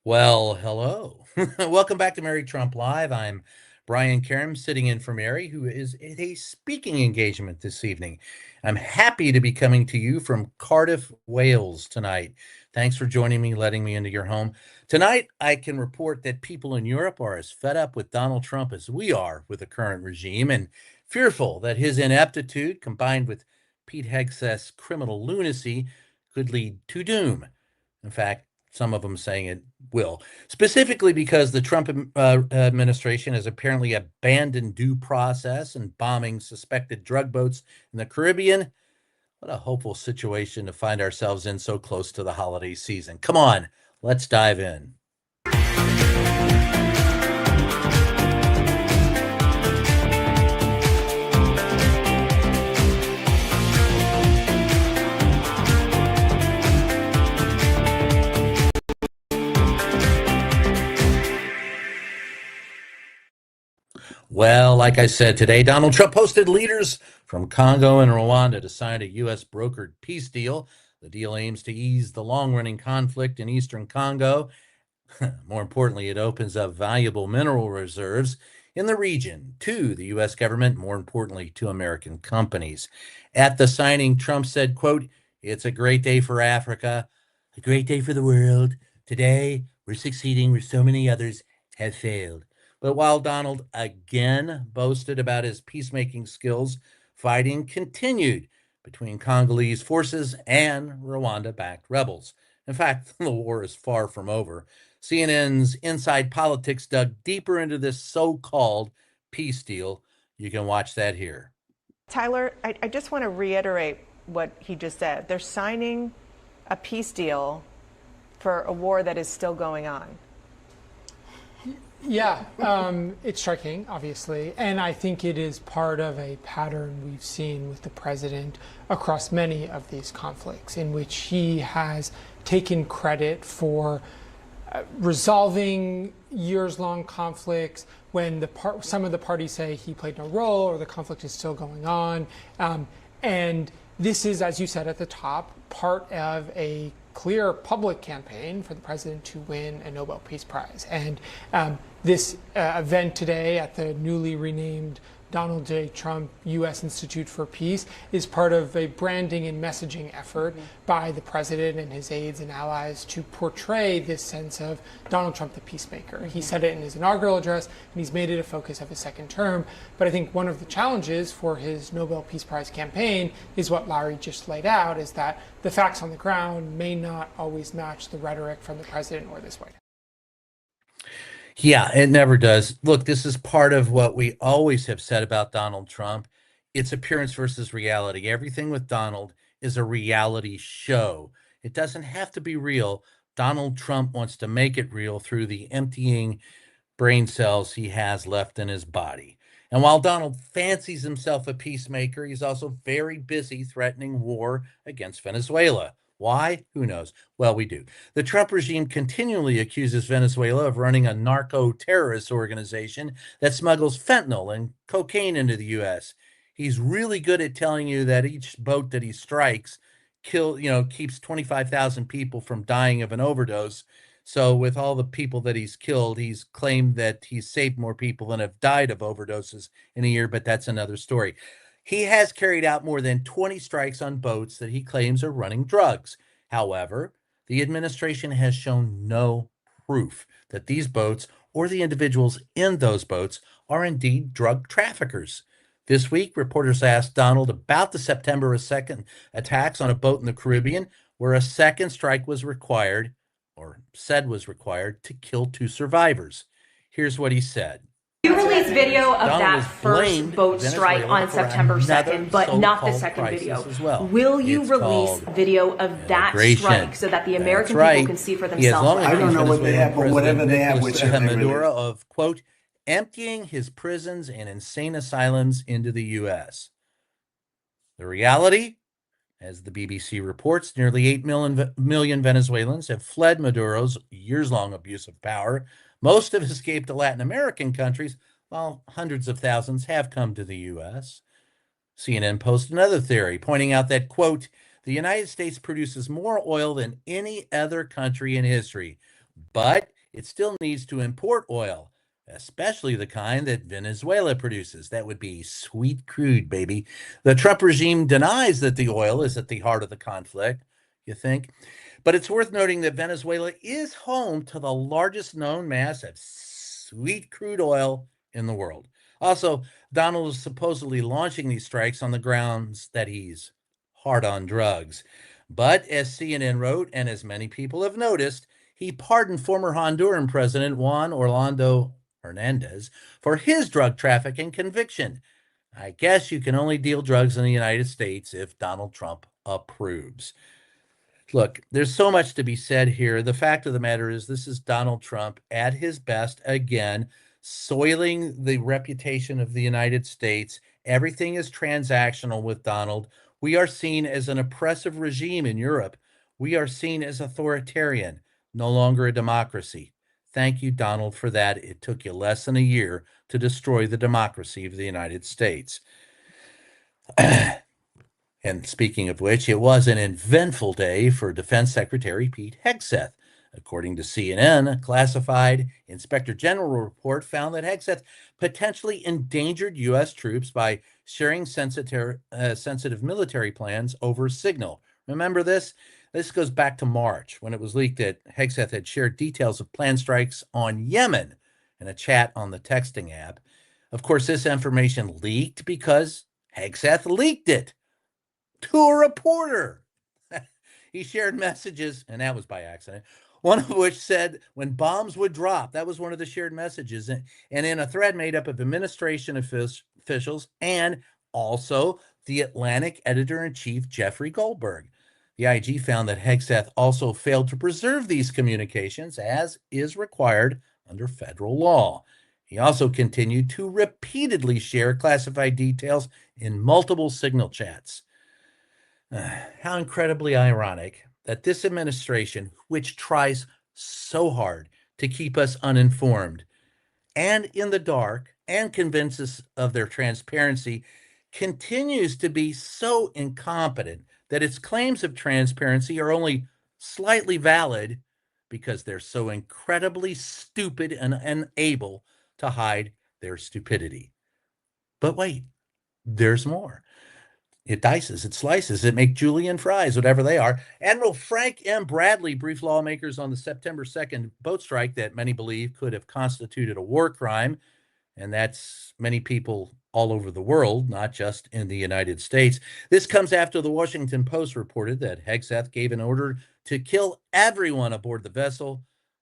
Well, hello. Welcome back to Mary Trump Live. I'm Brian Karam, sitting in for Mary, who is at a speaking engagement this evening. I'm happy to be coming to you from Cardiff, Wales tonight. Thanks for joining me, letting me into your home. Tonight, I can report that people in Europe are as fed up with Donald Trump as we are with the current regime and fearful that his ineptitude, combined with Pete Hegseth's criminal lunacy, could lead to doom. In fact, some of them saying it will, specifically because the Trump administration has apparently abandoned due process and bombing suspected drug boats in the Caribbean. What a hopeful situation to find ourselves in so close to the holiday season. Come on, let's dive in. Well, like I said today, Donald Trump hosted leaders from Congo and Rwanda to sign a U.S. brokered peace deal. The deal aims to ease the long running conflict in eastern Congo. More importantly, it opens up valuable mineral reserves in the region to the U.S. government, more importantly, to American companies. At the signing, Trump said, quote, "It's a great day for Africa, a great day for the world. Today, we're succeeding where so many others have failed." But while Donald again boasted about his peacemaking skills, fighting continued between Congolese forces and Rwanda-backed rebels. In fact, the war is far from over. CNN's Inside Politics dug deeper into this so-called peace deal. You can watch that here. Tyler, I just want to reiterate what he just said. They're signing a peace deal for a war that is still going on. Yeah, it's striking, obviously, and I think it is part of a pattern we've seen with the president across many of these conflicts, in which he has taken credit for resolving years-long conflicts when some of the parties say he played no role or the conflict is still going on. And this is, as you said at the top, part of a clear public campaign for the president to win a Nobel Peace Prize. And this event today at the newly renamed Donald J. Trump U.S. Institute for Peace is part of a branding and messaging effort by the president and his aides and allies to portray this sense of Donald Trump the peacemaker. He said it in his inaugural address, and he's made it a focus of his second term. But I think one of the challenges for his Nobel Peace Prize campaign is what Larry just laid out, is that the facts on the ground may not always match the rhetoric from the president or this White House. Yeah, it never does. Look, this is part of what we always have said about Donald Trump. It's appearance versus reality. Everything with Donald is a reality show. It doesn't have to be real. Donald Trump wants to make it real through the emptying brain cells he has left in his body. And while Donald fancies himself a peacemaker, he's also very busy threatening war against Venezuela. Why? Who knows? Well, we do. The Trump regime continually accuses Venezuela of running a narco terrorist organization that smuggles fentanyl and cocaine into the U.S. He's really good at telling you that each boat that he strikes keeps 25,000 people from dying of an overdose. So with all the people that he's killed, he's claimed that he's saved more people than have died of overdoses in a year, but that's another story. He has carried out more than 20 strikes on boats that he claims are running drugs. However, the administration has shown no proof that these boats or the individuals in those boats are indeed drug traffickers. This week, reporters asked Donald about the September 2nd attacks on a boat in the Caribbean, where a second strike was required, or said was required, to kill two survivors. Here's what he said. You released video of that first boat strike on September 2nd, but not the second video. Well. Will you release video of that strike so that the American people can see for themselves? I don't know what they have, but whatever they have, which Maduro of, quote, emptying his prisons and insane asylums into the U.S. The reality, as the BBC reports, nearly 8 million Venezuelans have fled Maduro's years-long abuse of power. Most have escaped to Latin American countries, while hundreds of thousands have come to the U.S. CNN posted another theory, pointing out that, quote, the United States produces more oil than any other country in history, but it still needs to import oil, especially the kind that Venezuela produces. That would be sweet crude, baby. The Trump regime denies that the oil is at the heart of the conflict, you think? But it's worth noting that Venezuela is home to the largest known mass of sweet crude oil in the world. Also, Donald is supposedly launching these strikes on the grounds that he's hard on drugs. But as CNN wrote, and as many people have noticed, he pardoned former Honduran President Juan Orlando Hernandez for his drug trafficking conviction. I guess you can only deal drugs in the United States if Donald Trump approves. Look, there's so much to be said here. The fact of the matter is, this is Donald Trump at his best again, soiling the reputation of the United States. Everything is transactional with Donald. We are seen as an oppressive regime in Europe. We are seen as authoritarian, no longer a democracy. Thank you, Donald, for that. It took you less than a year to destroy the democracy of the United States. And speaking of which, it was an eventful day for Defense Secretary Pete Hegseth. According to CNN, a classified Inspector General report found that Hegseth potentially endangered U.S. troops by sharing sensitive military plans over Signal. Remember this? This goes back to March, when it was leaked that Hegseth had shared details of planned strikes on Yemen in a chat on the texting app. Of course, this information leaked because Hegseth leaked it to a reporter. He shared messages, and that was by accident, one of which said when bombs would drop. That was one of the shared messages. And in a thread made up of administration officials and also the Atlantic editor-in-chief, Jeffrey Goldberg. The IG found that Hegseth also failed to preserve these communications, as is required under federal law. He also continued to repeatedly share classified details in multiple Signal chats. How incredibly ironic that this administration, which tries so hard to keep us uninformed and in the dark and convince us of their transparency, continues to be so incompetent that its claims of transparency are only slightly valid because they're so incredibly stupid and unable to hide their stupidity. But wait, there's more. It dices, it slices, it makes julienne fries, whatever they are. Admiral Frank M. Bradley briefed lawmakers on the September 2nd boat strike that many believe could have constituted a war crime. And that's many people all over the world, not just in the United States. This comes after the Washington Post reported that Hegseth gave an order to kill everyone aboard the vessel,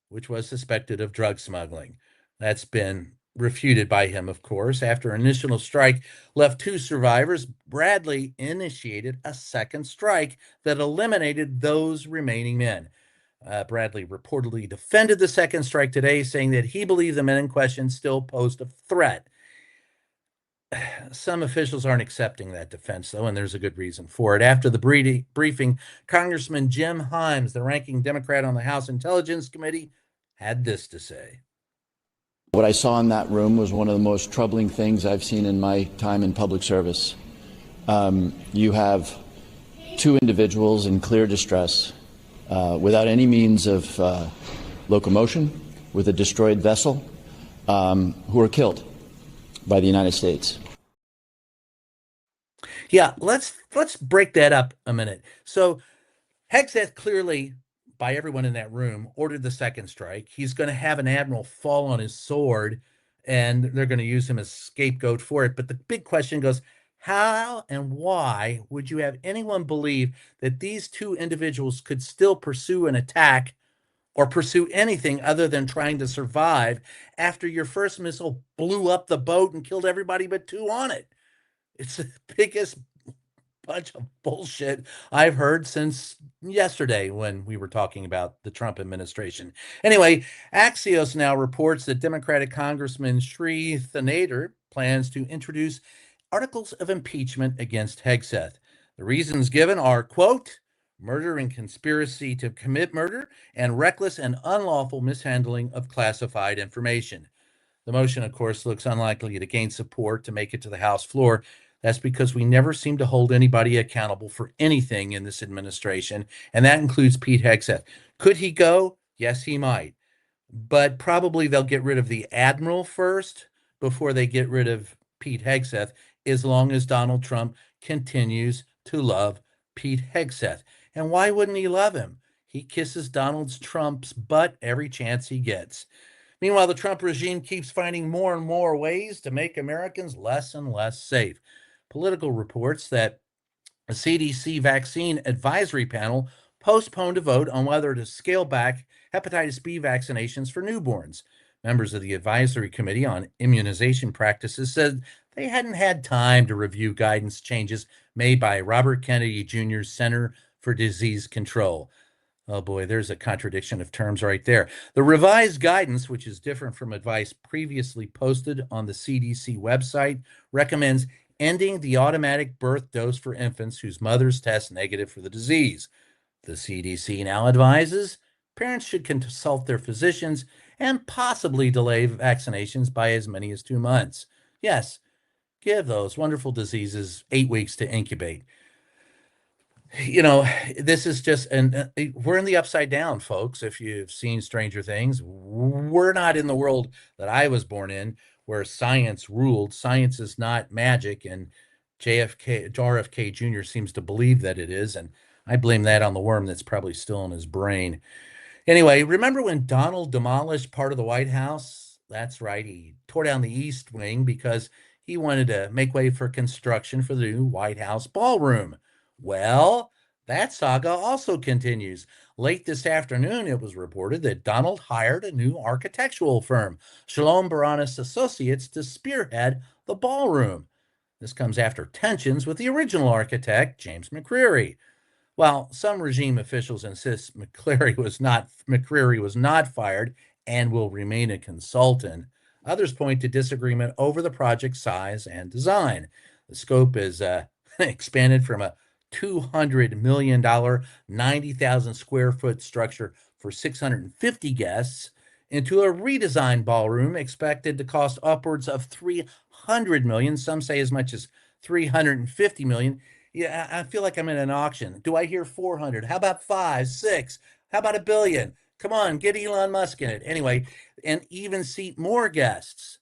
which was suspected of drug smuggling. That's been refuted by him, of course. After an initial strike left 2 survivors, Bradley initiated a second strike that eliminated those remaining men. Bradley reportedly defended the second strike today, saying that he believed the men in question still posed a threat. Some officials aren't accepting that defense, though, and there's a good reason for it. After the briefing, Congressman Jim Himes, the ranking Democrat on the House Intelligence Committee, had this to say. What I saw in that room was one of the most troubling things I've seen in my time in public service. You have 2 individuals in clear distress, without any means of locomotion, with a destroyed vessel, who were killed by the United States. Yeah, let's break that up a minute. So Hegseth clearly, by everyone in that room, ordered the second strike. He's going to have an admiral fall on his sword, and they're going to use him as scapegoat for it. But the big question goes, how and why would you have anyone believe that these 2 individuals could still pursue an attack or pursue anything other than trying to survive after your first missile blew up the boat and killed everybody but 2 on it? It's the biggest bunch of bullshit I've heard since yesterday when we were talking about the Trump administration. Anyway, Axios now reports that Democratic Congressman Sri Thanader plans to introduce articles of impeachment against Hegseth. The reasons given are, quote, murder and conspiracy to commit murder and reckless and unlawful mishandling of classified information. The motion, of course, looks unlikely to gain support to make it to the House floor. That's because we never seem to hold anybody accountable for anything in this administration, and that includes Pete Hegseth. Could he go? Yes, he might. but probably they'll get rid of the admiral first before they get rid of Pete Hegseth, as long as Donald Trump continues to love Pete Hegseth. And why wouldn't he love him? He kisses Donald Trump's butt every chance he gets. Meanwhile, the Trump regime keeps finding more and more ways to make Americans less and less safe. Political reports that a CDC vaccine advisory panel postponed a vote on whether to scale back hepatitis B vaccinations for newborns. Members of the advisory committee on immunization practices said they hadn't had time to review guidance changes made by Robert Kennedy Jr.'s Center for Disease Control. Oh boy, there's a contradiction of terms right there. The revised guidance, which is different from advice previously posted on the CDC website, recommends ending the automatic birth dose for infants whose mothers test negative for the disease. The CDC now advises parents should consult their physicians and possibly delay vaccinations by as many as 2 months. Yes, give those wonderful diseases 8 weeks to incubate. You know, this is just, and we're in the upside down, folks. If you've seen Stranger Things, we're not in the world that I was born in, where science ruled. Science is not magic, and RFK Jr. seems to believe that it is, and I blame that on the worm that's probably still in his brain. Anyway, remember when Donald demolished part of the White House? That's right. He tore down the East Wing because he wanted to make way for construction for the new White House ballroom. Well, that saga also continues. Late this afternoon, it was reported that Donald hired a new architectural firm, Shalom Baranis Associates, to spearhead the ballroom. This comes after tensions with the original architect, James McCreary. While some regime officials insist McCreary was not fired and will remain a consultant, others point to disagreement over the project's size and design. The scope is expanded from a $200 million, 90,000 square foot structure for 650 guests into a redesigned ballroom expected to cost upwards of 300 million. Some say as much as 350 million. Yeah, I feel like I'm in an auction. Do I hear 400? How about 5, 6? How about $1 billion? Come on, get Elon Musk in it. Anyway, and even seat more guests.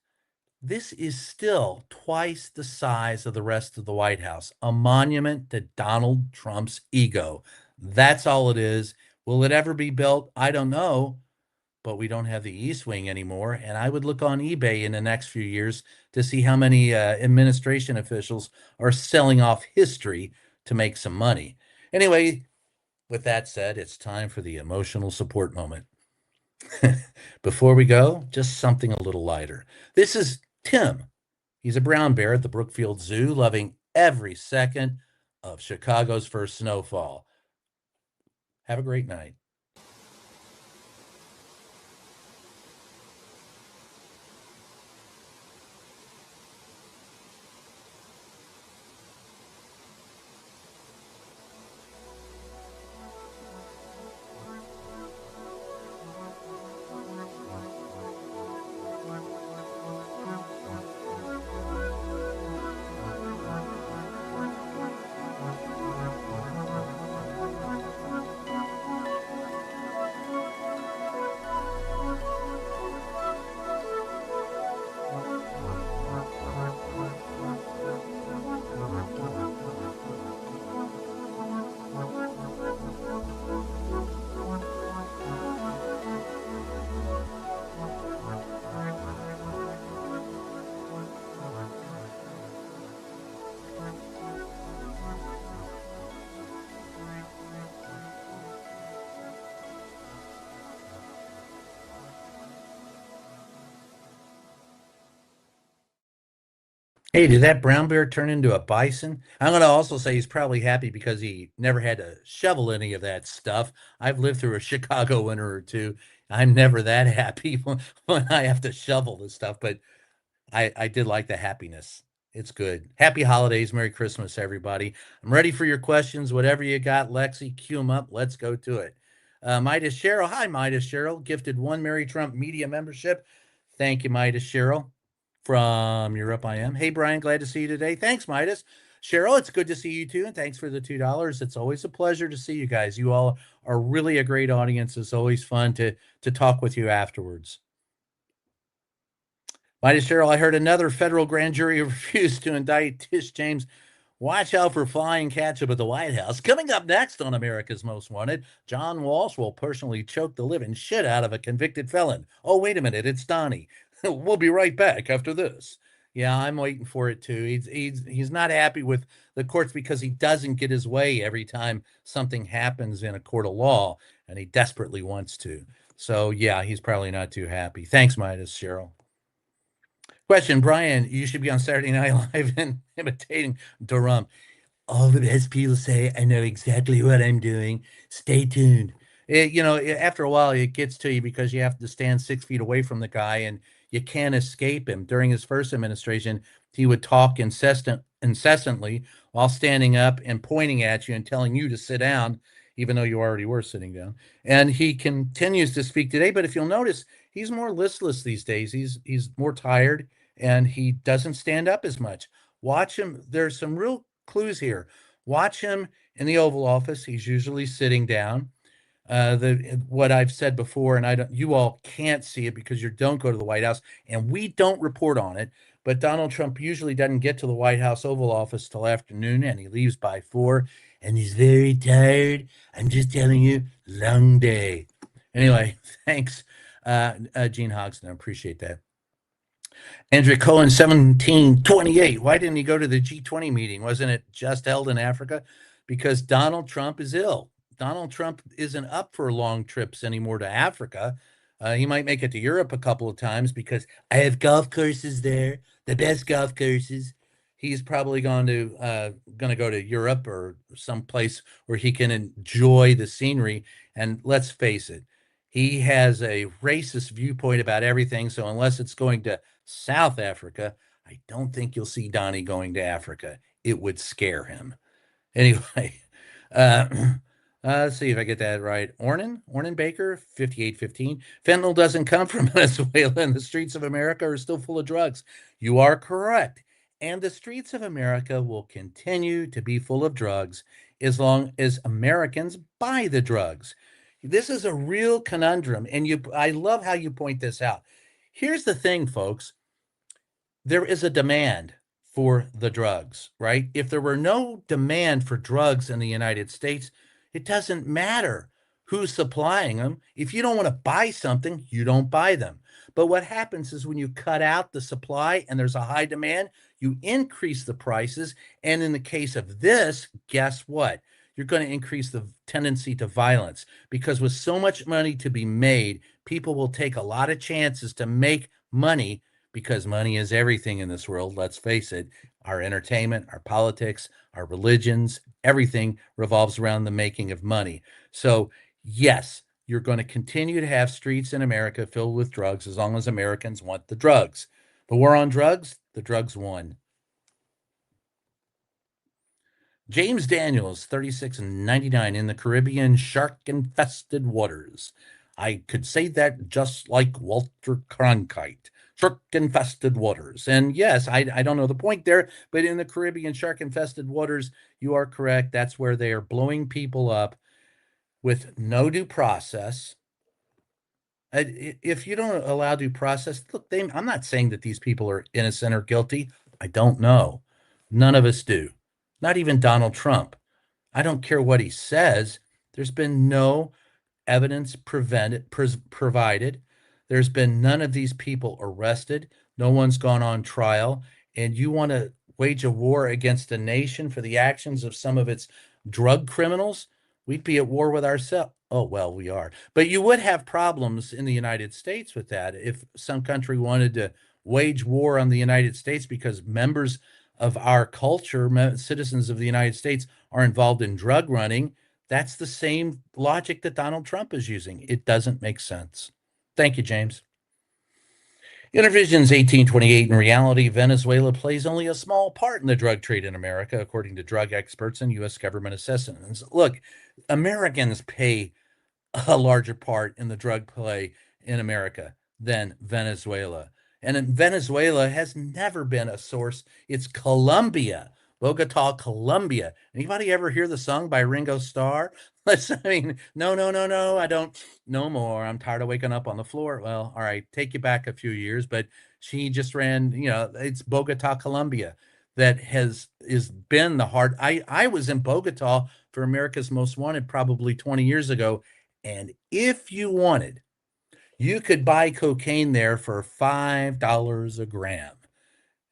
This is still twice the size of the rest of the White House, a monument to Donald Trump's ego. That's all it is. Will it ever be built? I don't know, but we don't have the East Wing anymore. And I would look on eBay in the next few years to see how many administration officials are selling off history to make some money. Anyway, with that said, it's time for the emotional support moment. Before we go, just something a little lighter. This is Tim. He's a brown bear at the Brookfield Zoo, loving every second of Chicago's first snowfall. Have a great night. Hey, did that brown bear turn into a bison? I'm going to also say he's probably happy because he never had to shovel any of that stuff. I've lived through a Chicago winter or two. I'm never that happy when I have to shovel this stuff, but I did like the happiness. It's good. Happy holidays. Merry Christmas, everybody. I'm ready for your questions. Whatever you got, Lexi, cue them up. Let's go to it. Midas Cheryl. Hi, Midas Cheryl. Gifted one Mary Trump media membership. Thank you, Midas Cheryl. From Europe, I am. Hey, Brian, glad to see you today. Thanks, Midas. Cheryl, it's good to see you too, and thanks for the $2. It's always a pleasure to see you guys. You all are really a great audience. It's always fun to talk with you afterwards. Mighty Cheryl, I heard another federal grand jury refused to indict Tish James. Watch out for flying ketchup at the White House. Coming up next on America's Most Wanted, John Walsh will personally choke the living shit out of a convicted felon. Oh, wait a minute, it's Donnie. We'll be right back after this. Yeah, I'm waiting for it too. He's not happy with the courts because he doesn't get his way every time something happens in a court of law, and he desperately wants to. So yeah, he's probably not too happy. Thanks, Midas, Cheryl. Question, Brian, you should be on Saturday Night Live and imitating Durham. All the best people say, I know exactly what I'm doing. Stay tuned. After a while, it gets to you because you have to stand 6 feet away from the guy and you can't escape him. During his first administration, he would talk incessantly while standing up and pointing at you and telling you to sit down, even though you already were sitting down. And he continues to speak today, but if you'll notice, he's more listless these days. He's more tired and he doesn't stand up as much. Watch him. There's some real clues here. Watch him in the Oval Office. He's usually sitting down. What I've said before, and you all can't see it because you don't go to the White House, and we don't report on it. But Donald Trump usually doesn't get to the White House Oval Office till afternoon, and he leaves by 4, and he's very tired. I'm just telling you, long day. Anyway, thanks, Gene Hogston. I appreciate that. Andrew Cohen, 1728. Why didn't he go to the G20 meeting? Wasn't it just held in Africa? Because Donald Trump is ill. Donald Trump isn't up for long trips anymore to Africa. He might make it to Europe a couple of times because I have golf courses there, the best golf courses. He's probably going to go to Europe or someplace where he can enjoy the scenery. And let's face it, he has a racist viewpoint about everything. So unless it's going to South Africa, I don't think you'll see Donnie going to Africa. It would scare him. Anyway, let's see if I get that right. Ornan Baker, 5815. Fentanyl doesn't come from Venezuela, and the streets of America are still full of drugs. You are correct. And the streets of America will continue to be full of drugs as long as Americans buy the drugs. This is a real conundrum, and I love how you point this out. Here's the thing, folks. There is a demand for the drugs, right? If there were no demand for drugs in the United States, it doesn't matter who's supplying them. If you don't want to buy something, you don't buy them. But what happens is when you cut out the supply and there's a high demand, you increase the prices. And in the case of this, guess what? You're going to increase the tendency to violence because with so much money to be made, people will take a lot of chances to make money because money is everything in this world. Let's face it, our entertainment, our politics, our religions, everything revolves around the making of money. So yes, you're going to continue to have streets in America filled with drugs as long as Americans want the drugs. The war on drugs, the drugs won. James Daniels, 3699, in the Caribbean shark-infested waters. I could say that just like Walter Cronkite. Shark-infested waters. And yes, I don't know the point there, but in the Caribbean shark-infested waters, you are correct. That's where they are blowing people up with no due process. If you don't allow due process, look, I'm not saying that these people are innocent or guilty. I don't know. None of us do. Not even Donald Trump. I don't care what he says. There's been no evidence provided. There's been none of these people arrested. No one's gone on trial. And you want to wage a war against a nation for the actions of some of its drug criminals? We'd be at war with ourselves. Oh, well, we are. But you would have problems in the United States with that if some country wanted to wage war on the United States because members of our culture, citizens of the United States, are involved in drug running. That's the same logic that Donald Trump is using. It doesn't make sense. Thank you, James. Intervision's 1828. In reality, Venezuela plays only a small part in the drug trade in America, according to drug experts and U.S. government assessments. Look, Americans pay a larger part in the drug play in America than Venezuela. And Venezuela has never been a source. It's Colombia Bogota, Colombia. Anybody ever hear the song by Ringo Starr? No, no, no, no, I don't. No more. I'm tired of waking up on the floor. Well, all right, take you back a few years, but she just ran, it's Bogota, Colombia that is been the heart. I was in Bogota for America's Most Wanted probably 20 years ago, and if you wanted, you could buy cocaine there for $5 a gram.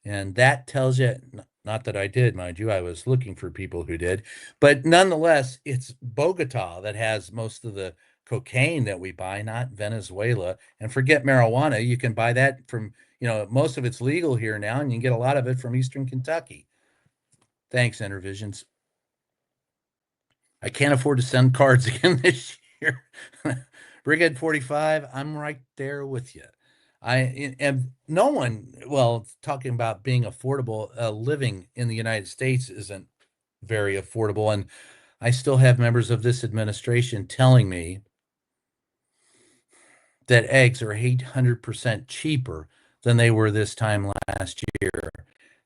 And that tells you, not that I did, mind you, I was looking for people who did, but nonetheless, it's Bogota that has most of the cocaine that we buy, not Venezuela. And forget marijuana, you can buy that from, most of it's legal here now, and you can get a lot of it from Eastern Kentucky. Thanks, Intervisions. I can't afford to send cards again this year. Brigade 45, I'm right there with you. And no one, well, talking about being affordable, living in the United States isn't very affordable. And I still have members of this administration telling me that eggs are 800% cheaper than they were this time last year.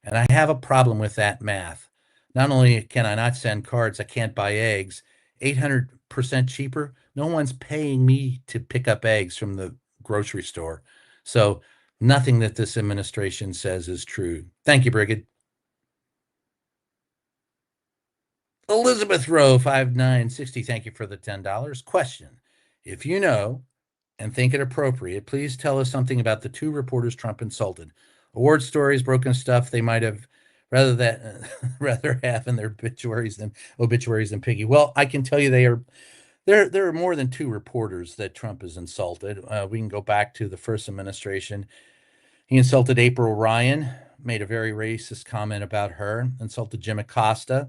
And I have a problem with that math. Not only can I not send cards, I can't buy eggs. 800% cheaper. No one's paying me to pick up eggs from the grocery store. So nothing that this administration says is true. Thank you, Brigid. Elizabeth Rowe, 5960. Thank you for the $10. Question. If you know and think it appropriate, please tell us something about the two reporters Trump insulted. Award stories, broken stuff they might have rather have in their obituaries than Piggy. Well, I can tell you there are more than two reporters that Trump has insulted. We can go back to the first administration. He insulted April Ryan, made a very racist comment about her, insulted Jim Acosta,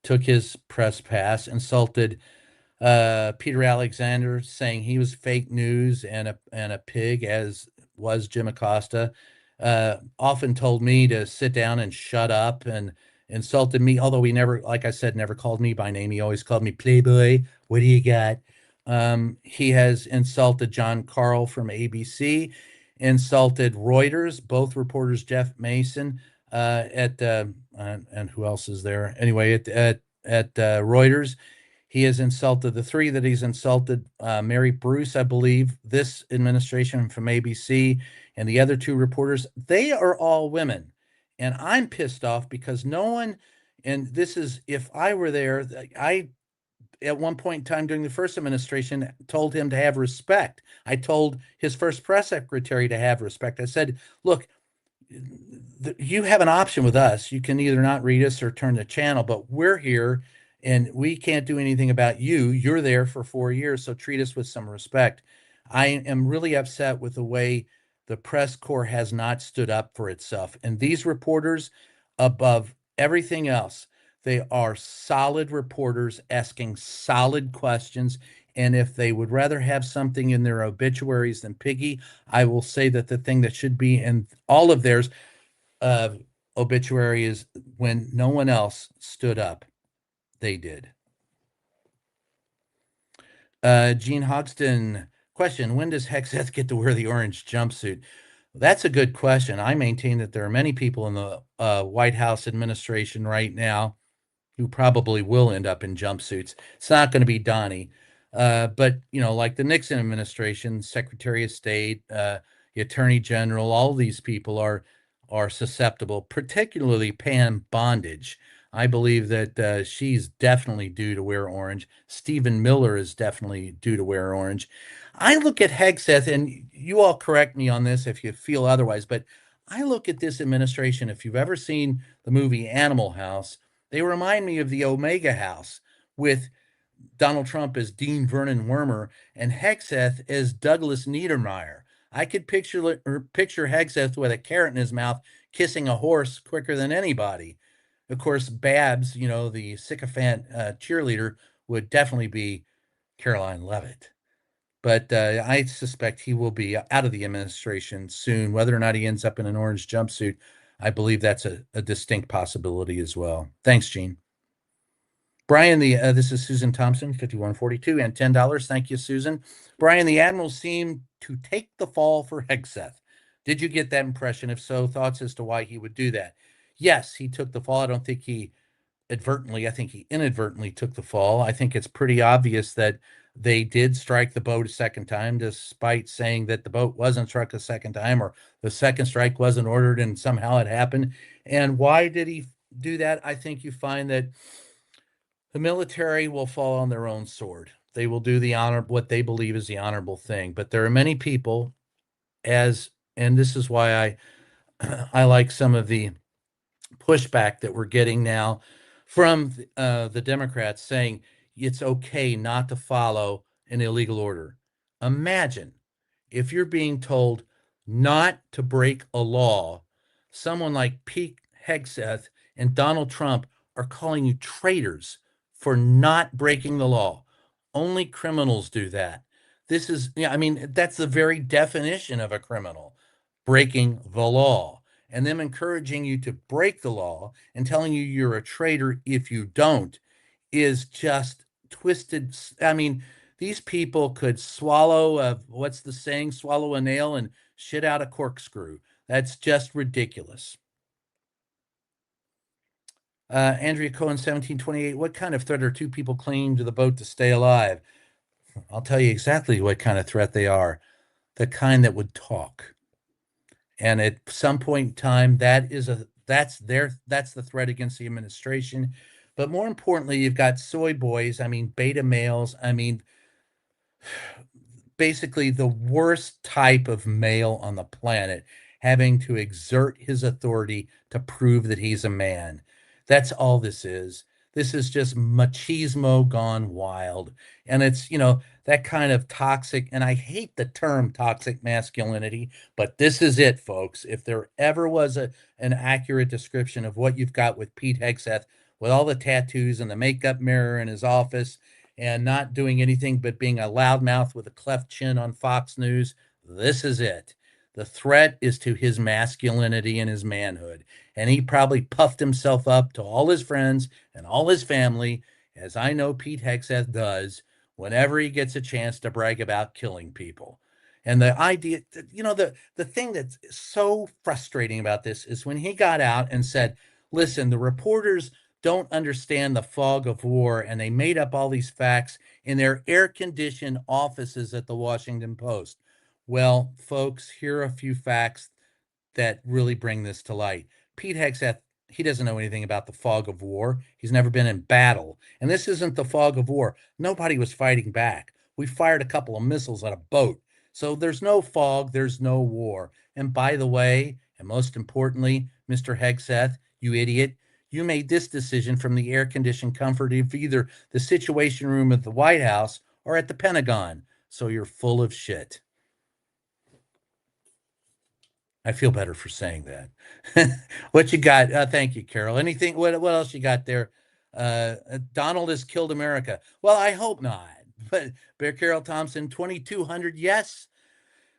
took his press pass, insulted Peter Alexander, saying he was fake news and a pig, as was Jim Acosta. Often told me to sit down and shut up, and insulted me, although he never, like I said, never called me by name. He always called me Playboy. What do you got? He has insulted John Carl from ABC, insulted Reuters, both reporters, Jeff Mason, and who else is there? Anyway, at Reuters. He has insulted the three that he's insulted, Mary Bruce, I believe, this administration from ABC, and the other two reporters. They are all women. And I'm pissed off because no one, and this is, if I were there, I, at one point in time during the first administration, told him to have respect. I told his first press secretary to have respect. I said, look, you have an option with us. You can either not read us or turn the channel, but we're here and we can't do anything about you. You're there for 4 years, so treat us with some respect. I am really upset with the way the press corps has not stood up for itself. And these reporters, above everything else, they are solid reporters asking solid questions. And if they would rather have something in their obituaries than Piggy, I will say that the thing that should be in all of theirs obituary is when no one else stood up, they did. Gene Hogston, question, when does Hegseth get to wear the orange jumpsuit? That's a good question. I maintain that there are many people in the White House administration right now who probably will end up in jumpsuits. It's not going to be Donnie. But, like the Nixon administration, Secretary of State, the Attorney General, all these people are susceptible, particularly Pam Bondage. I believe that she's definitely due to wear orange. Stephen Miller is definitely due to wear orange. I look at Hegseth, and you all correct me on this if you feel otherwise, but I look at this administration, if you've ever seen the movie Animal House, they remind me of the Omega House with Donald Trump as Dean Vernon Wormer and Hegseth as Douglas Niedermeyer. I could picture Hegseth with a carrot in his mouth kissing a horse quicker than anybody. Of course, Babs, the sycophant cheerleader, would definitely be Caroline Leavitt. But I suspect he will be out of the administration soon. Whether or not he ends up in an orange jumpsuit, I believe that's a distinct possibility as well. Thanks, Gene. Brian, this is Susan Thompson, 5142, and $10. Thank you, Susan. Brian, the admirals seem to take the fall for Hegseth. Did you get that impression? If so, thoughts as to why he would do that? yes, he took the fall. I don't think he advertently, I think he inadvertently took the fall. I think it's pretty obvious that they did strike the boat a second time, despite saying that the boat wasn't struck a second time or the second strike wasn't ordered and somehow it happened. And why did he do that? I think you find that the military will fall on their own sword. They will do what they believe is the honorable thing. But there are many people, and this is why I like some of the pushback that we're getting now from the Democrats saying it's okay not to follow an illegal order. Imagine if you're being told not to break a law, someone like Pete Hegseth and Donald Trump are calling you traitors for not breaking the law. Only criminals do that. This is, yeah, I mean, that's the very definition of a criminal, breaking the law, and them encouraging you to break the law and telling you you're a traitor if you don't is just twisted. I mean, these people could swallow what's the saying? Swallow a nail and shit out a corkscrew. That's just ridiculous. Andrea Cohen, 1728. What kind of threat are two people clinging to the boat to stay alive? I'll tell you exactly what kind of threat they are. The kind that would talk. And at some point in time, that's the threat against the administration. But more importantly, you've got soy boys, I mean, beta males, I mean, basically the worst type of male on the planet, having to exert his authority to prove that he's a man. That's all this is. This is just machismo gone wild. And it's, that kind of toxic, and I hate the term toxic masculinity, but this is it, folks. If there ever was an accurate description of what you've got with Pete Hegseth, with all the tattoos and the makeup mirror in his office and not doing anything but being a loudmouth with a cleft chin on Fox News, this is it. The threat is to his masculinity and his manhood. And he probably puffed himself up to all his friends and all his family, as I know Pete Hegseth does, whenever he gets a chance to brag about killing people. And the idea, the thing that's so frustrating about this is when he got out and said, listen, the reporters don't understand the fog of war, and they made up all these facts in their air-conditioned offices at the Washington Post. Well, folks, here are a few facts that really bring this to light. Pete Hegseth, he doesn't know anything about the fog of war. He's never been in battle. And this isn't the fog of war. Nobody was fighting back. We fired a couple of missiles at a boat. So there's no fog, there's no war. And by the way, and most importantly, Mr. Hegseth, you idiot, you made this decision from the air-conditioned comfort of either the Situation Room at the White House or at the Pentagon. So you're full of shit. I feel better for saying that. What you got? Thank you, Carol. Anything? What else you got there? Donald has killed America. Well, I hope not. But Bear Carol Thompson, 2,200. Yes,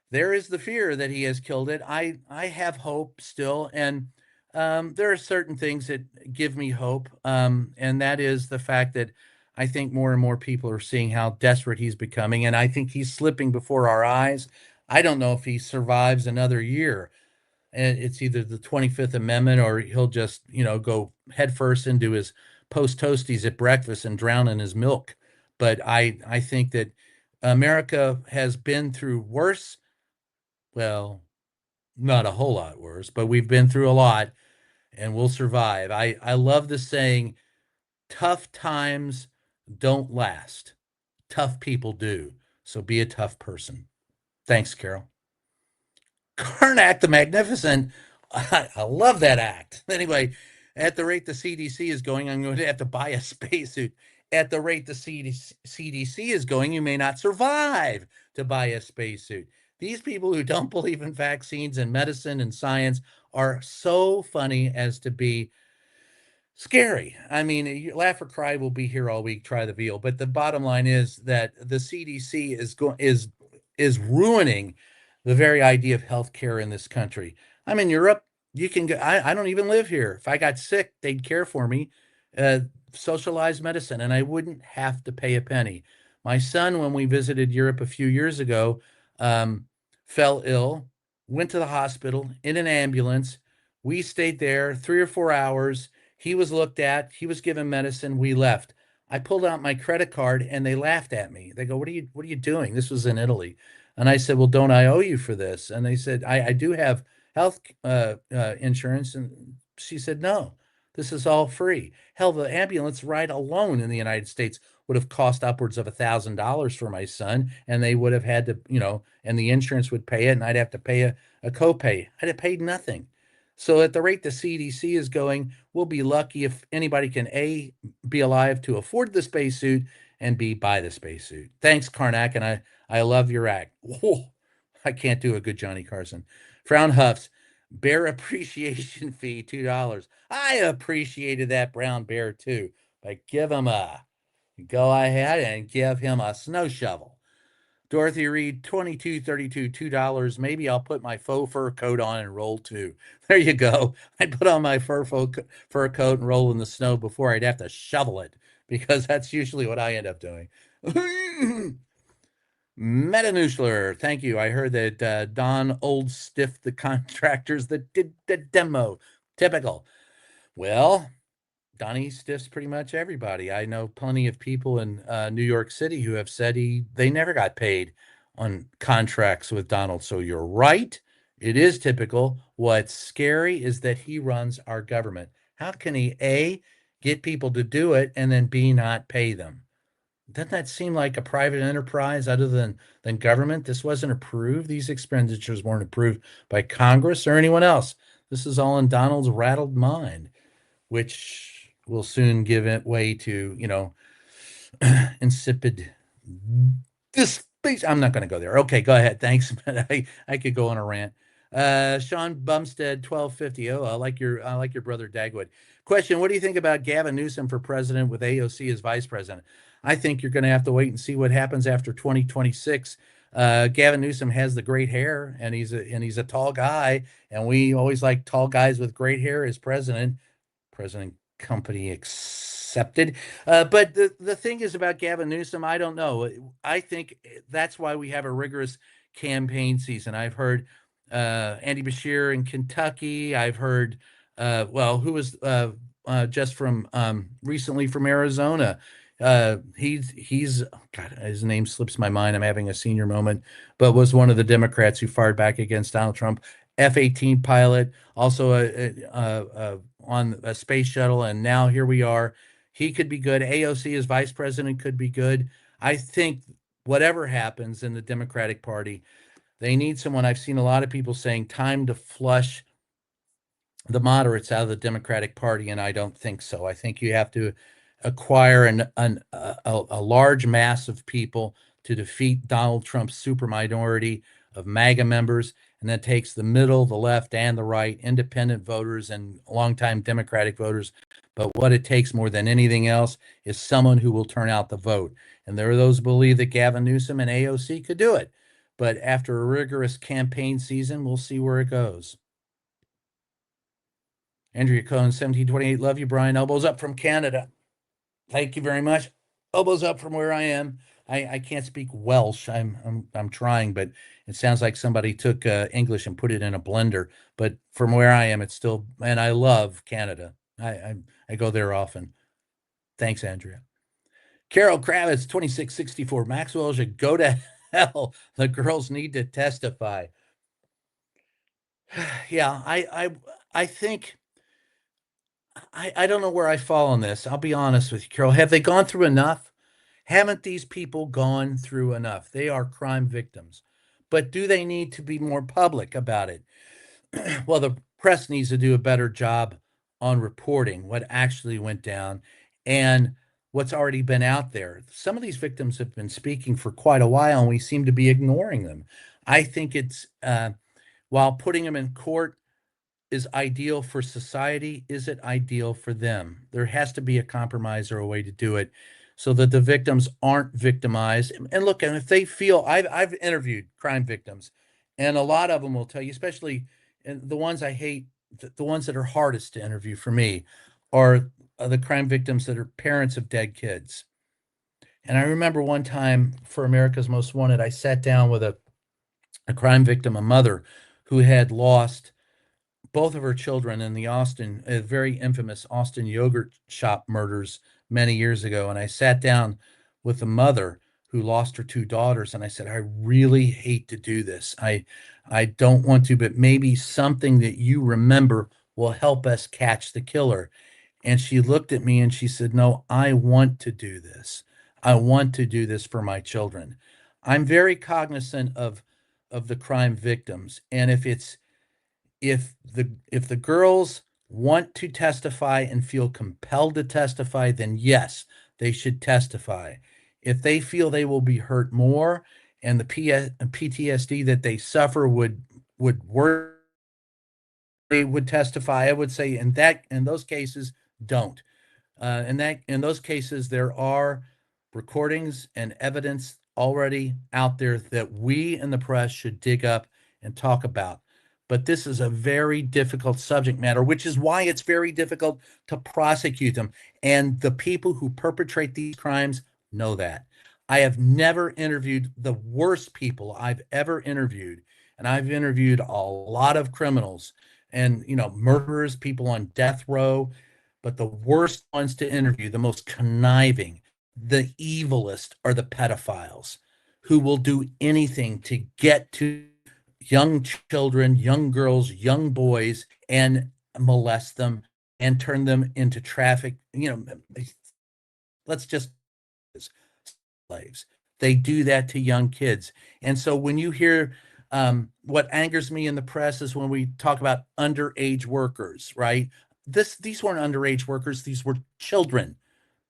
there is the fear that he has killed it. I have hope still, and there are certain things that give me hope, and that is the fact that I think more and more people are seeing how desperate he's becoming, and I think he's slipping before our eyes. I don't know if he survives another year. And it's either the 25th Amendment or he'll just, go headfirst into his post toasties at breakfast and drown in his milk. But I think that America has been through worse. Well, not a whole lot worse, but we've been through a lot and we'll survive. I love the saying, tough times don't last. Tough people do. So be a tough person. Thanks, Carol. Karnak the Magnificent. I love that act. Anyway, at the rate the CDC is going, I'm going to have to buy a spacesuit. At the rate the CDC is going, you may not survive to buy a spacesuit. These people who don't believe in vaccines and medicine and science are so funny as to be scary. I mean, laugh or cry will be here all week. Try the veal. But the bottom line is that the CDC is ruining the very idea of healthcare in this country. I'm in Europe. You can go. I don't even live here. If I got sick, they'd care for me. Socialized medicine, and I wouldn't have to pay a penny. My son, when we visited Europe a few years ago, fell ill, went to the hospital in an ambulance, We stayed there 3 or 4 hours. He was looked at. He was given medicine. We left. I pulled out my credit card and they laughed at me. They go, what are you doing? This was in Italy. And I said, well, don't I owe you for this? And they said, I do have health insurance. And she said, no, this is all free. Hell, the ambulance ride alone in the United States would have cost upwards of $1,000 for my son. And they would have had to, and the insurance would pay it. And I'd have to pay a copay. I'd have paid nothing. So at the rate the CDC is going, we'll be lucky if anybody can A, be alive to afford the spacesuit, and B, buy the spacesuit. Thanks, Karnak, and I love your act. Whoa, I can't do a good Johnny Carson. Frown Huffs, bear appreciation fee, $2. I appreciated that brown bear too, but go ahead and give him a snow shovel. Dorothy Reed, 2232, $2. Maybe I'll put my faux fur coat on and roll too. There you go. I'd put on my fur coat and roll in the snow before I'd have to shovel it, because that's usually what I end up doing. Meta Nuschler, thank you. I heard that Don Old stiffed the contractors that did the demo. Typical. Well, Donnie stiffs pretty much everybody. I know plenty of people in New York City who have said they never got paid on contracts with Donald. So you're right. It is typical. What's scary is that he runs our government. How can he, A, get people to do it, and then B, not pay them? Doesn't that seem like a private enterprise other than government? This wasn't approved. These expenditures weren't approved by Congress or anyone else. This is all in Donald's rattled mind, which will soon give it way to, insipid. This space. I'm not going to go there. Okay, go ahead. Thanks. I could go on a rant. Sean Bumstead, 1250. Oh, I like your brother Dagwood. Question: what do you think about Gavin Newsom for president with AOC as vice president? I think you're going to have to wait and see what happens after 2026. Gavin Newsom has the great hair, and he's a tall guy, and we always like tall guys with great hair as president. President company accepted. But the thing is about Gavin Newsom, I don't know. I think that's why we have a rigorous campaign season. I've heard Andy Beshear in Kentucky. I've heard, who was just from recently from Arizona. He's God, his name slips my mind. I'm having a senior moment, but was one of the Democrats who fired back against Donald Trump. F-18 pilot, also on a space shuttle, and now here we are. He could be good. AOC as vice president could be good. I think whatever happens in the Democratic Party, they need someone. I've seen a lot of people saying time to flush the moderates out of the Democratic Party, and I don't think so. I think you have to acquire a large mass of people to defeat Donald Trump's superminority of MAGA members, and that takes the middle, the left, and the right, independent voters and longtime Democratic voters. But what it takes more than anything else is someone who will turn out the vote. And there are those who believe that Gavin Newsom and AOC could do it. But after a rigorous campaign season, we'll see where it goes. Andrea Cohen, 1728. Love you, Brian. Elbows up from Canada. Thank you very much. Elbows up from where I am. I can't speak Welsh. I'm trying, but it sounds like somebody took English and put it in a blender. But from where I am, it's still, and I love Canada. I go there often. Thanks, Andrea. Carol Kravitz, 2664. Maxwell should go to hell. The girls need to testify. Yeah, I think I don't know where I fall on this. I'll be honest with you, Carol. Have they gone through enough? Haven't these people gone through enough? They are crime victims. But do they need to be more public about it? Well, the press needs to do a better job on reporting what actually went down and what's already been out there. Some of these victims have been speaking for quite a while, and we seem to be ignoring them. I think it's, while putting them in court is ideal for society, is it ideal for them? There has to be a compromise or a way to do it so that the victims aren't victimized. And look, and if they feel, I've interviewed crime victims, and a lot of them will tell you, especially the ones I hate, the ones that are hardest to interview for me are the crime victims that are parents of dead kids. And I remember one time for America's Most Wanted, I sat down with a crime victim, a mother who had lost both of her children in the very infamous Austin yogurt shop murders many years ago. And I sat down with the mother who lost her two daughters, and I said, I really hate to do this. I don't want to, but maybe something that you remember will help us catch the killer. And she looked at me and she said, no, I want to do this. I want to do this for my children. I'm very cognizant of the crime victims. And if the girls want to testify and feel compelled to testify, then yes, they should testify. If they feel they will be hurt more and the PTSD that they suffer would work, they would testify. I would say in those cases, don't. In those cases, there are recordings and evidence already out there that we in the press should dig up and talk about. But this is a very difficult subject matter, which is why it's very difficult to prosecute them. And the people who perpetrate these crimes know that. I have never interviewed the worst people I've ever interviewed, and I've interviewed a lot of criminals and murderers, people on death row, but the worst ones to interview, the most conniving, the evilest, are the pedophiles who will do anything to get to young children, young girls, young boys, and molest them and turn them into let's just slaves. They do that to young kids. And so when you hear what angers me in the press is when we talk about underage workers, right? These weren't underage workers, these were children.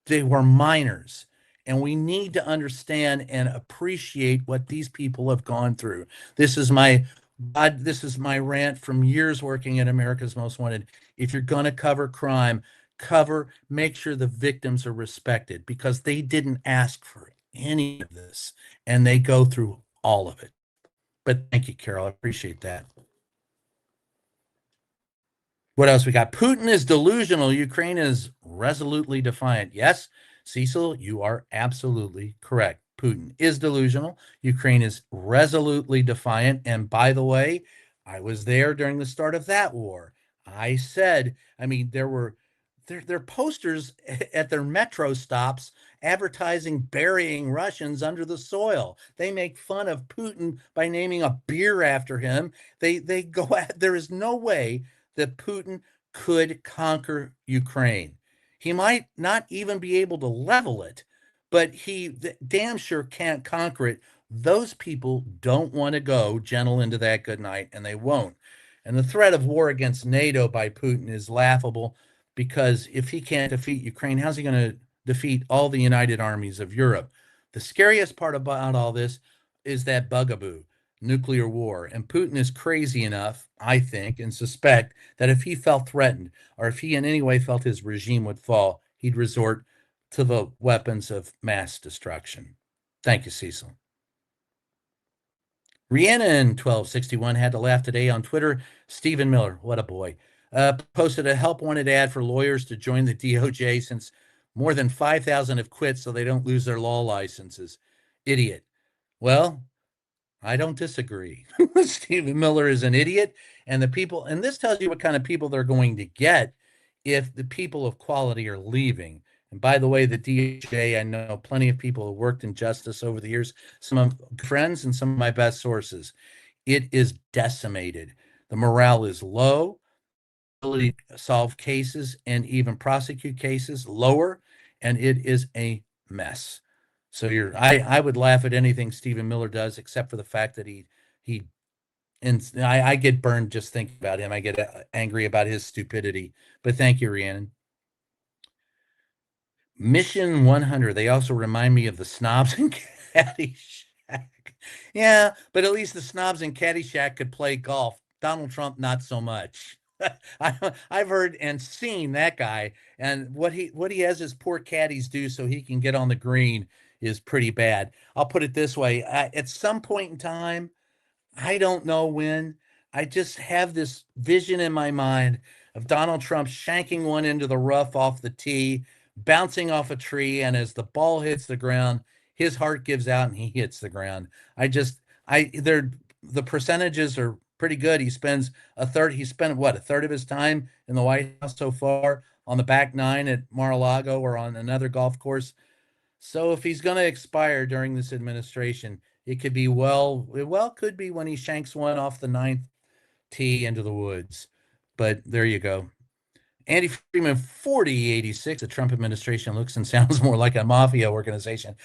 They were minors. And we need to understand and appreciate what these people have gone through. This is my rant from years working at America's Most Wanted. If you're going to cover crime, make sure the victims are respected, because they didn't ask for any of this and they go through all of it. But thank you, Carol. I appreciate that. What else we got? Putin is delusional. Ukraine is resolutely defiant. Yes, Cecil, you are absolutely correct. Putin is delusional. Ukraine is resolutely defiant. And by the way, I was there during the start of that war. I said, there were their posters at their metro stops advertising burying Russians under the soil. They make fun of Putin by naming a beer after him. They go at, there is no way that Putin could conquer Ukraine. He might not even be able to level it, but he damn sure can't conquer it. Those people don't want to go gentle into that good night, and they won't. And the threat of war against NATO by Putin is laughable, because if he can't defeat Ukraine, how's he going to defeat all the united armies of Europe? The scariest part about all this is that bugaboo, nuclear war. And Putin is crazy enough, I think, and suspect that if he felt threatened, or if he in any way felt his regime would fall, he'd resort to the weapons of mass destruction. Thank you, Cecil. Rhiannon 1261 had to laugh today on Twitter. Stephen Miller, what a boy, posted a help wanted ad for lawyers to join the DOJ since more than 5,000 have quit so they don't lose their law licenses. Idiot. Well, I don't disagree. Stephen Miller is an idiot, and this tells you what kind of people they're going to get if the people of quality are leaving. And by the way, the DOJ, I know plenty of people who worked in justice over the years, some of my friends and some of my best sources. It is decimated. The morale is low. Ability to solve cases and even prosecute cases lower, and it is a mess. So I would laugh at anything Stephen Miller does, except for the fact that I get burned just thinking about him. I get angry about his stupidity. But thank you, Rhiannon. Mission 100. They also remind me of the snobs in Caddyshack. Yeah, but at least the snobs in Caddyshack could play golf. Donald Trump, not so much. I've heard and seen that guy, and what he has his poor caddies do so he can get on the green is pretty bad. I'll put it this way. At some point in time, I don't know when, I just have this vision in my mind of Donald Trump shanking one into the rough off the tee, bouncing off a tree, and as the ball hits the ground, his heart gives out and he hits the ground. The percentages are pretty good. He spends he spent what, a third of his time in the White House so far on the back nine at Mar-a-Lago or on another golf course. So if he's going to expire during this administration, it could be it could be when he shanks one off the ninth tee into the woods. But there you go. Andy Freeman, 4086. The Trump administration looks and sounds more like a mafia organization.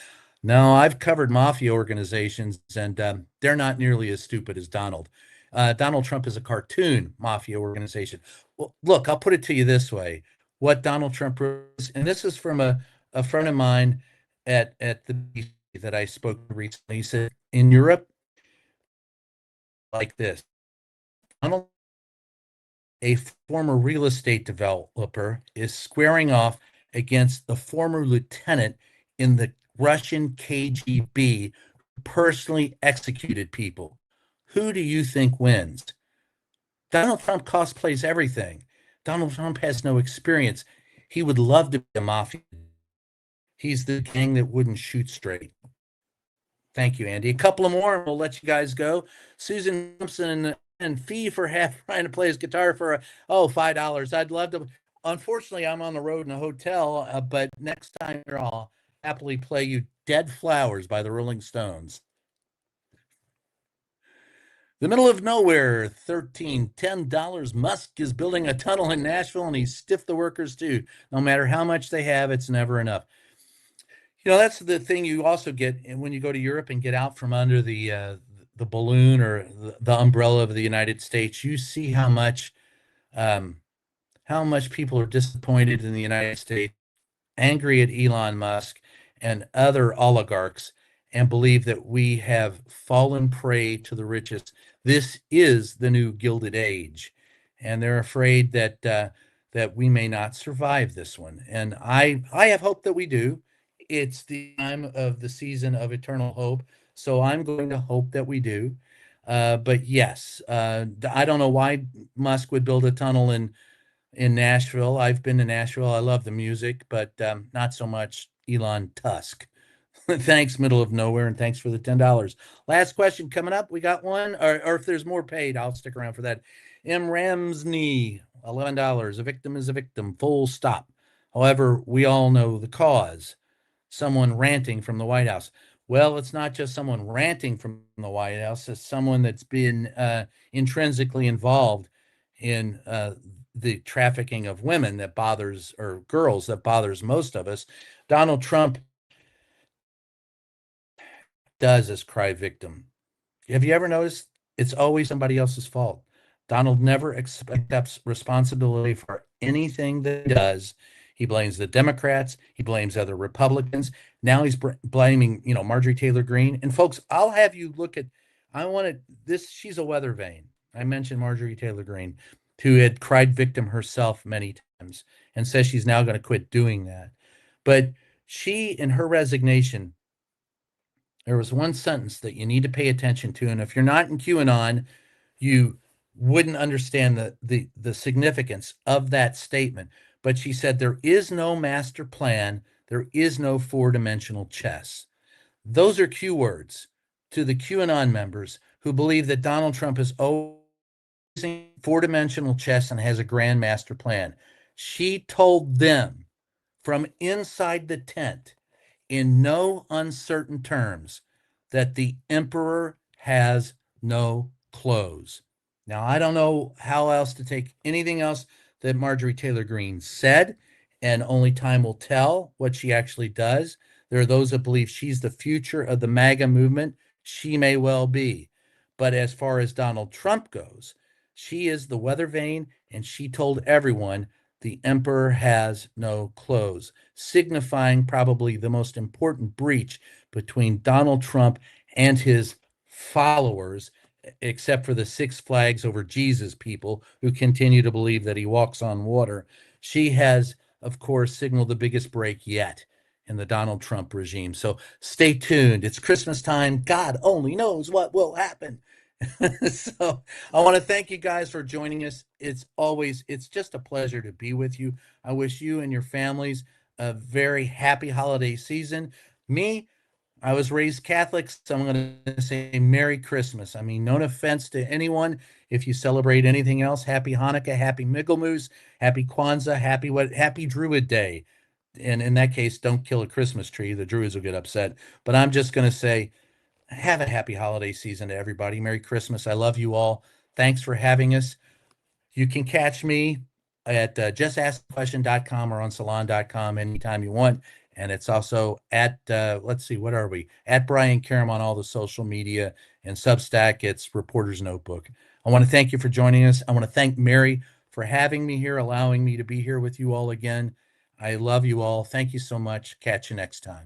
No, I've covered mafia organizations, and they're not nearly as stupid as Donald. Donald Trump is a cartoon mafia organization. Well, look, I'll put it to you this way. What Donald Trump is, and this is from a friend of mine at the that I spoke to recently. He said, in Europe, like this, Donald, a former real estate developer, is squaring off against the former lieutenant in the Russian KGB who personally executed people. Who do you think wins? Donald Trump cosplays everything. Donald Trump has no experience. He would love to be a mafia. He's the gang that wouldn't shoot straight. Thank you, Andy. A couple of more, and we'll let you guys go. Susan Thompson and fee for half trying to play his guitar for $5. I'd love to. Unfortunately, I'm on the road in a hotel, but next time here, I'll happily play you "Dead Flowers" by the Rolling Stones. The middle of nowhere, $10. Musk is building a tunnel in Nashville, and he's stiffed the workers too. No matter how much they have, it's never enough. That's the thing you also get when you go to Europe and get out from under the balloon or the umbrella of the United States. You see how much people are disappointed in the United States, angry at Elon Musk and other oligarchs, and believe that we have fallen prey to the richest. This is the new Gilded Age, and they're afraid that we may not survive this one. And I have hope that we do. It's the time of the season of eternal hope, so I'm going to hope that we do. But yes, I don't know why Musk would build a tunnel in Nashville. I've been to Nashville. I love the music, but not so much Elon Tusk. Thanks, middle of nowhere, and thanks for the $10. Last question coming up. We got one, or if there's more paid, I'll stick around for that. M. Ramsney, $11. A victim is a victim, full stop. However, we all know the cause. Someone ranting from the White House. Well, it's not just someone ranting from the White House. It's someone that's been intrinsically involved in the trafficking of women that bothers, or girls that bothers most of us. Donald Trump does is cry victim. Have you ever noticed it's always somebody else's fault? Donald never accepts responsibility for anything that he does. He blames the Democrats. He blames other Republicans. Now he's blaming, Marjorie Taylor Greene. And folks, I'll have you look at, she's a weather vane. I mentioned Marjorie Taylor Greene, who had cried victim herself many times and says she's now going to quit doing that. But she, in her resignation, there was one sentence that you need to pay attention to. And if you're not in QAnon, you wouldn't understand the significance of that statement. But she said, there is no master plan. There is no four-dimensional chess. Those are Q words to the QAnon members who believe that Donald Trump is using four-dimensional chess and has a grand master plan. She told them from inside the tent, in no uncertain terms, that the emperor has no clothes. Now, I don't know how else to take anything else that Marjorie Taylor Greene said, and only time will tell what she actually does. There are those that believe she's the future of the MAGA movement. She may well be. But as far as Donald Trump goes, she is the weather vane, and she told everyone the emperor has no clothes, signifying probably the most important breach between Donald Trump and his followers, except for the Six Flags Over Jesus people who continue to believe that he walks on water. She has, of course, signaled the biggest break yet in the Donald Trump regime. So stay tuned. It's Christmas time. God only knows what will happen. So I want to thank you guys for joining us. It's just a pleasure to be with you. I wish you and your families a very happy holiday season. Me, I was raised Catholic, so I'm going to say Merry Christmas. I mean, no offense to anyone. If you celebrate anything else, Happy Hanukkah, Happy Michaelmas, Happy Kwanzaa, Happy Druid Day. And in that case, don't kill a Christmas tree. The Druids will get upset. But I'm just going to say, have a happy holiday season to everybody. Merry Christmas. I love you all. Thanks for having us. You can catch me at justaskthequestion.com or on salon.com anytime you want. And it's also at, let's see, what are we? At Brian Karam on all the social media, and Substack, it's Reporter's Notebook. I want to thank you for joining us. I want to thank Mary for having me here, allowing me to be here with you all again. I love you all. Thank you so much. Catch you next time.